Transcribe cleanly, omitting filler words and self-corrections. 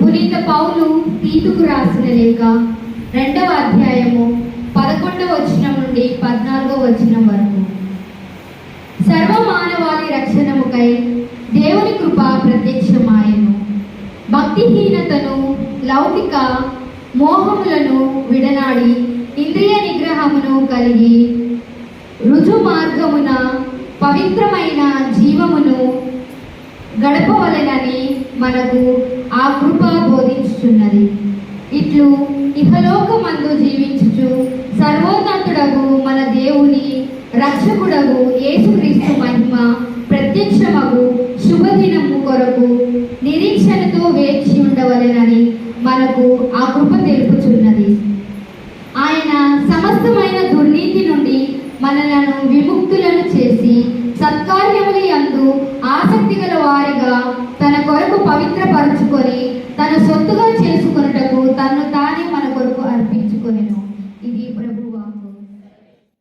పునీత పౌలు తీతుకు రాసిన లేఖ 2వ అధ్యాయము 11వ వచనం నుండి 14వ వచనం వరకు. సర్వ మానవాళి రక్షణముకై దేవుని కృప ప్రత్యక్షమాయెను. భక్తిహీనతను, లౌకిక మోహములను విడనాడి ఇంద్రియ నిగ్రహమును కలిగి రుజు మార్గమున పవిత్రమైన జీవమును గడపవలెనని మనకు ఆ కృప బోధించుచున్నది. ఇట్లు ఇహలోకమందు జీవించుచు సర్వోన్నతుడగు మన దేవుని రక్షకుడగు యేసుక్రీస్తు మహిమ ప్రత్యక్షమగు శుభదినము కొరకు నిరీక్షణతో వేచి ఉండవలెనని మనకు ఆ కృప తెలుపుచున్నది. ఆయన సమస్తమైన దుర్నీతి నుండి మనలను విముక్తులను చేసి సత్కార్యముల యందు ఆసక్తి గల వారిగా తన కొరకు పవిత్రపరచుకొని